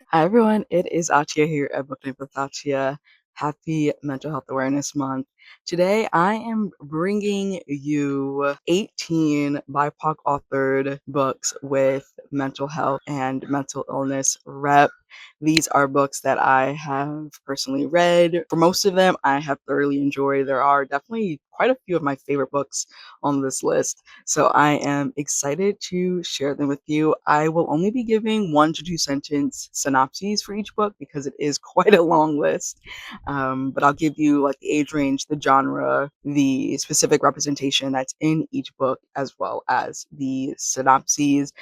Hi everyone, it is Atia here at Book Night with Atia. Happy Mental Health Awareness Month. Today I am bringing you 18 BIPOC authored books with mental health and mental illness rep. These are books that I have personally read. For most of them, I have thoroughly enjoyed. There are definitely quite a few of my favorite books on this list. So I am excited to share them with you. I will only be giving 1 to 2 sentence synopses for each book because it is quite a long list. But I'll give you like the age range, the genre, the specific representation that's in each book, as well as the synopses.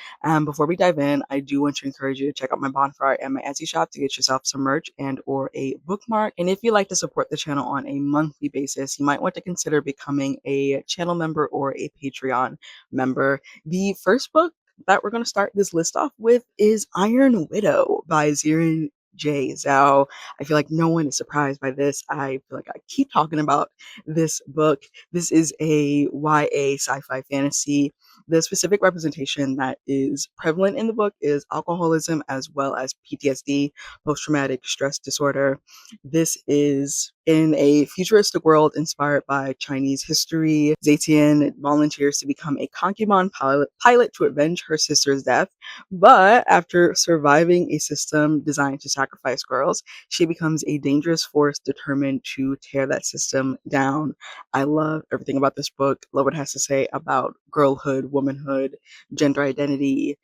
Before we dive in, I do want to encourage you to check out my bonfire and my Etsy shop to get yourself some merch and or a bookmark. And if you'd like to support the channel on a monthly basis, you might want to consider becoming a channel member or a Patreon member. The first book that we're going to start this list off with is Iron Widow by Xiran Zhao. I feel like no one is surprised by this. I feel like I keep talking about this book. This is a YA sci-fi fantasy. The specific representation that is prevalent in the book is alcoholism as well as PTSD, post-traumatic stress disorder. This is in a futuristic world inspired by Chinese history. Zetian volunteers to become a concubine pilot to avenge her sister's death, but after surviving a system designed to sacrifice girls, she becomes a dangerous force determined to tear that system down. I love everything about this book. Love what it has to say about girlhood, womanhood, gender identity,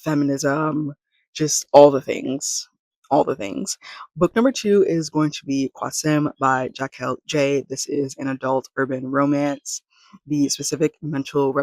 feminism, just all the things. All the things. Book number 2 is going to be Quasim by Jahquel J. This is an adult urban romance. The specific mental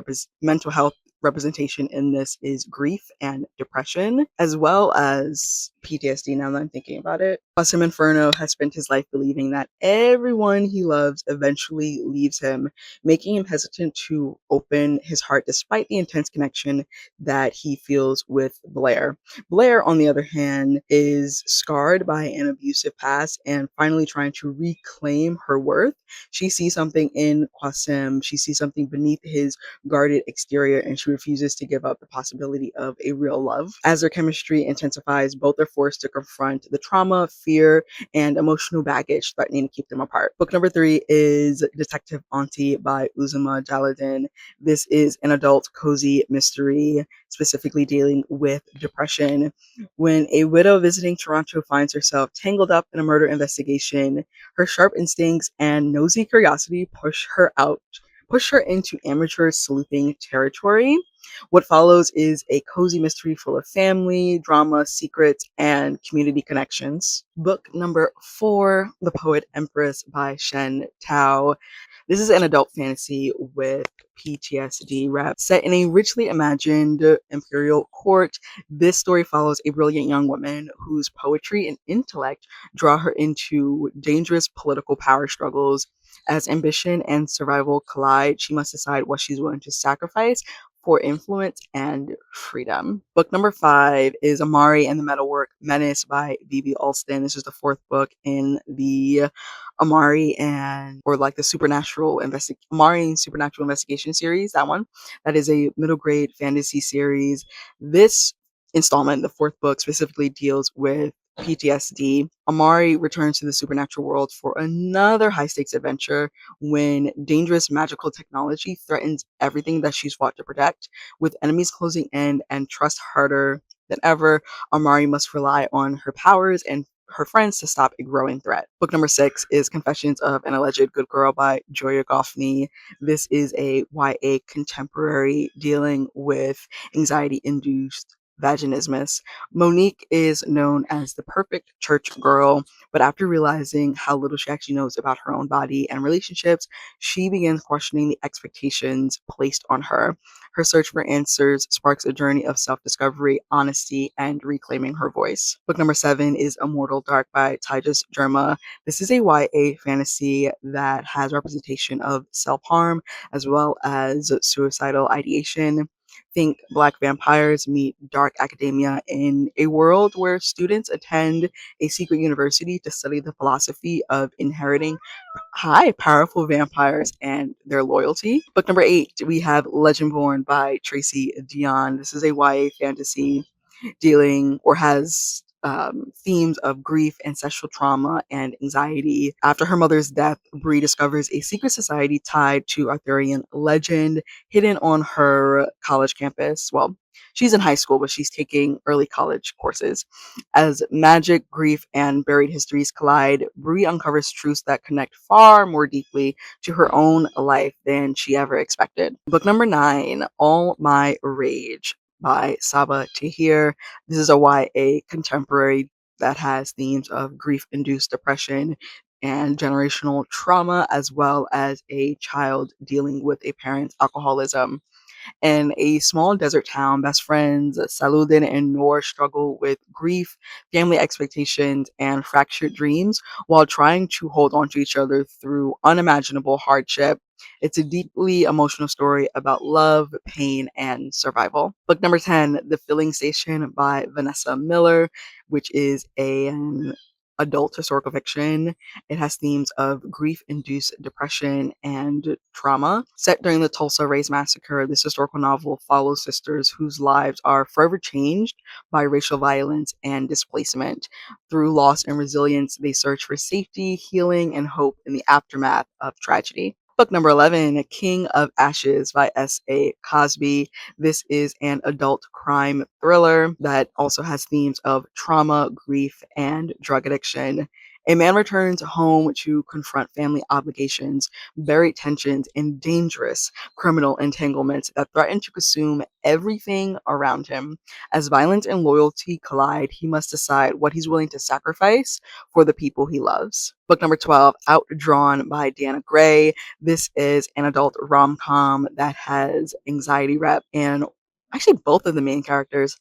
health representation in this is grief and depression, as well as PTSD. Now that I'm thinking about it, Quasim Inferno has spent his life believing that everyone he loves eventually leaves him, making him hesitant to open his heart despite the intense connection that he feels with Blair. Blair, on the other hand, is scarred by an abusive past and finally trying to reclaim her worth. She sees something in Quasim, she sees something beneath his guarded exterior, and she refuses to give up the possibility of a real love. As their chemistry intensifies, both are forced to confront the trauma, fear, and emotional baggage threatening to keep them apart. Book number 3 is Detective Aunty by Uzma Jalaluddin. This is an adult cozy mystery, specifically dealing with depression. When a widow visiting Toronto finds herself tangled up in a murder investigation, her sharp instincts and nosy curiosity push her into amateur sleuthing territory. What follows is a cozy mystery full of family, drama, secrets, and community connections. Book number 4, The Poet Empress by Shen. This is an adult fantasy with PTSD rep. Set in a richly imagined imperial court, this story follows a brilliant young woman whose poetry and intellect draw her into dangerous political power struggles. As ambition and survival collide, she must decide what she's willing to sacrifice for influence and freedom. Book number 5 is Amari and the Metalwork Menace by B.B. Alston. This is the 4th book in the Amari and or like the Amari and Supernatural Investigation series. That is a middle grade fantasy series. This installment, the 4th book, specifically deals with PTSD. Amari returns to the supernatural world for another high stakes adventure when dangerous magical technology threatens everything that she's fought to protect. With enemies closing in and trust harder than ever, Amari must rely on her powers and her friends to stop a growing threat. Book number 6 is Confessions of an Alleged Good Girl by Joya Goffney. This is a YA contemporary dealing with anxiety-induced vaginismus. Monique is known as the perfect church girl, but after realizing how little she actually knows about her own body and relationships, she begins questioning the expectations placed on her. Her search for answers sparks a journey of self-discovery, honesty, and reclaiming her voice. Book number 7 is Immortal Dark by Tigest, Girma. This is a YA fantasy that has representation of self-harm as well as suicidal ideation. Think Black vampires meet dark academia in a world where students attend a secret university to study the philosophy of inheriting powerful vampires and their loyalty. Book number 8, we have Legendborn by Tracy Deonn. This is a YA fantasy dealing or has themes of grief, ancestral trauma, and anxiety. After her mother's death, Bree discovers a secret society tied to Arthurian legend hidden on her college campus. Well, she's in high school, but she's taking early college courses. As magic, grief, and buried histories collide, Bree uncovers truths that connect far more deeply to her own life than she ever expected. Book number 9, All My Rage by Sabaa Tahir. This is a YA contemporary that has themes of grief-induced depression and generational trauma, as well as a child dealing with a parent's alcoholism. In a small desert town, best friends Jalaluddin and Noor struggle with grief, family expectations, and fractured dreams while trying to hold on to each other through unimaginable hardship. It's a deeply emotional story about love, pain, and survival. Book number 10, The Filling Station by Vanessa Miller, which is an adult historical fiction. It has themes of grief-induced depression and trauma. Set during the Tulsa Race Massacre, this historical novel follows sisters whose lives are forever changed by racial violence and displacement. Through loss and resilience, they search for safety, healing, and hope in the aftermath of tragedy. Book number 11, King of Ashes by S.A. Cosby. This is an adult crime thriller that also has themes of trauma, grief, and drug addiction. A man returns home to confront family obligations, buried tensions, and dangerous criminal entanglements that threaten to consume everything around him. As violence and loyalty collide, he must decide what he's willing to sacrifice for the people he loves. Book number 12, Outdrawn by Deanna Gray. This is an adult rom-com that has anxiety rep, and actually both of the main characters,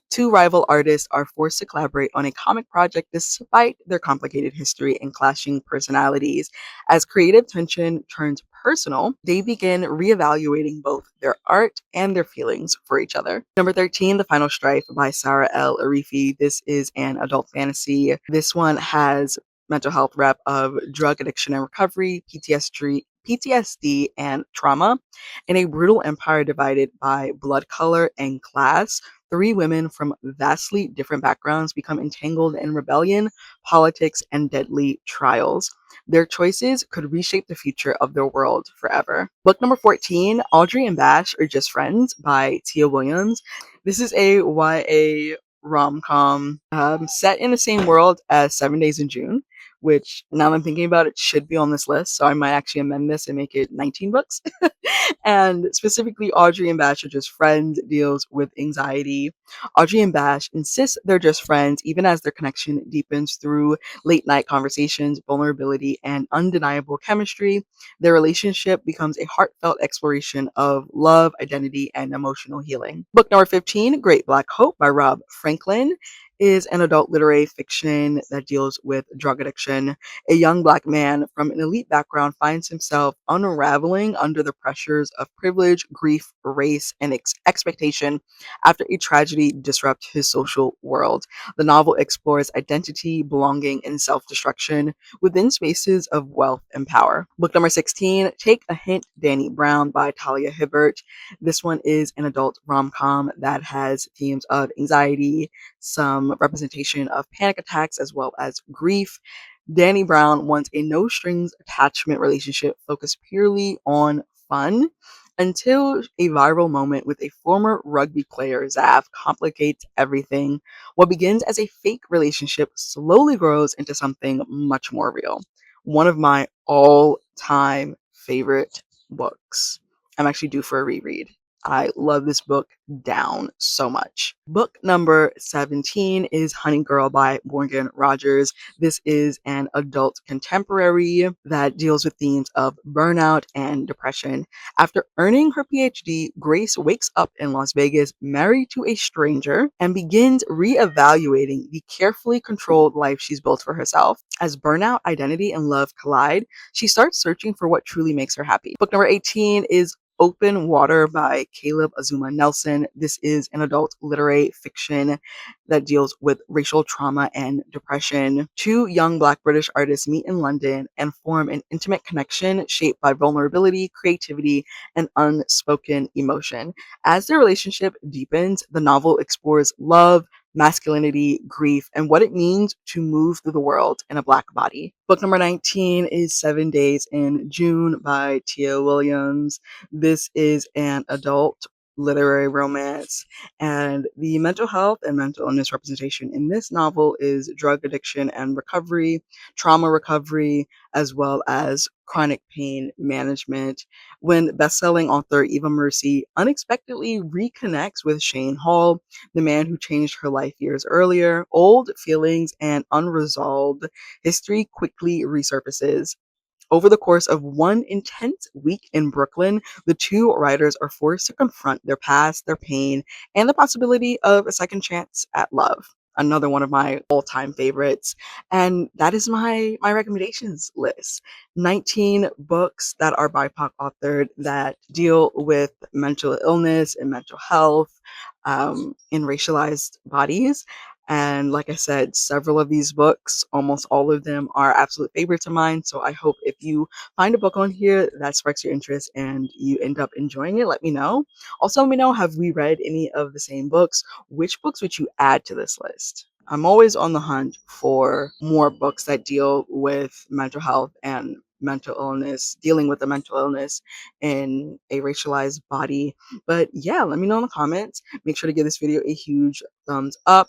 two rival artists, are forced to collaborate on a comic project despite their complicated history and clashing personalities. As creative tension turns personal, they begin reevaluating both their art and their feelings for each other. Number 13, The Final Strife by Sarah El-Arifi. This is an adult fantasy. This one has mental health rep of drug addiction and recovery, PTSD, and trauma. In a brutal empire divided by blood color and class, three women from vastly different backgrounds become entangled in rebellion, politics, and deadly trials. Their choices could reshape the future of their world forever. Book number 14, Audrey and Bash Are Just Friends by Tia Williams. This is a YA rom-com set in the same world as 7 Days in June, which now that I'm thinking about it should be on this list, so I might actually amend this and make it 19 books. And specifically, Audrey and Bash Are Just Friends deals with anxiety. Audrey and Bash insist they're just friends, even as their connection deepens through late night conversations, vulnerability, and undeniable chemistry. Their relationship becomes a heartfelt exploration of love, identity, and emotional healing. Book number 15, Great Black Hope by Rob Franklin, is an adult literary fiction that deals with drug addiction. A young Black man from an elite background finds himself unraveling under the pressures of privilege, grief, race, and expectation after a tragedy disrupts his social world. The novel explores identity, belonging, and self-destruction within spaces of wealth and power. Book number 16, Take a Hint, Danny Brown by Talia Hibbert. This one is an adult rom-com that has themes of anxiety, some representation of panic attacks, as well as grief. Danny Brown wants a no strings attachment relationship focused purely on fun until a viral moment with a former rugby player, Zav, complicates everything. What begins as a fake relationship slowly grows into something much more real. One of my all-time favorite books. I'm actually due for a reread. I love this book down so much. Book number 17 is Honey Girl by Morgan Rogers. This is an adult contemporary that deals with themes of burnout and depression. After earning her PhD, Grace wakes up in Las Vegas, married to a stranger, and begins reevaluating the carefully controlled life she's built for herself. As burnout, identity, and love collide, she starts searching for what truly makes her happy. Book number 18 is Open Water by Caleb Azuma Nelson. This is an adult literary fiction that deals with racial trauma and depression. Two young Black British artists meet in London and form an intimate connection shaped by vulnerability, creativity, and unspoken emotion. As their relationship deepens, the novel explores love, masculinity, grief, and what it means to move through the world in a Black body. Book number 19 is 7 Days in June by Tia Williams. This is an adult literary romance, and the mental health and mental illness representation in this novel is drug addiction and recovery, trauma recovery, as well as chronic pain management. When best-selling author Eva Mercy unexpectedly reconnects with Shane Hall, the man who changed her life years earlier, old feelings and unresolved history quickly resurfaces. Over the course of one intense week in Brooklyn, the two writers are forced to confront their past, their pain, and the possibility of a second chance at love. Another one of my all-time favorites. And that is my recommendations list. 19 books that are BIPOC authored that deal with mental illness and mental health in racialized bodies. And like I said, several of these books, almost all of them, are absolute favorites of mine. So I hope if you find a book on here that sparks your interest and you end up enjoying it, let me know. Also, let me know, have we read any of the same books? Which books would you add to this list? I'm always on the hunt for more books that deal with mental health and mental illness, dealing with the mental illness in a racialized body. But yeah, let me know in the comments. Make sure to give this video a huge thumbs up.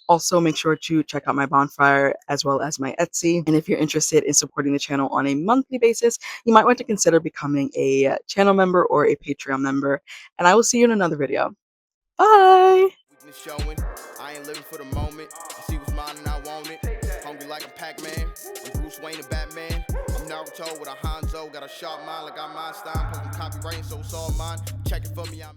Also, make sure to check out my bonfire as well as my Etsy. And if you're interested in supporting the channel on a monthly basis, you might want to consider becoming a channel member or a Patreon member. And I will see you in another video. Bye! Showing. I ain't living for the moment. I see what's mine and I want it. Hungry like a Pac-Man. I'm Bruce Wayne and Batman. I'm Naruto with a Hanzo. Got a sharp mind like I'm Einstein. Plus I'm copywriting, so it's all mine. Check it for me. I'm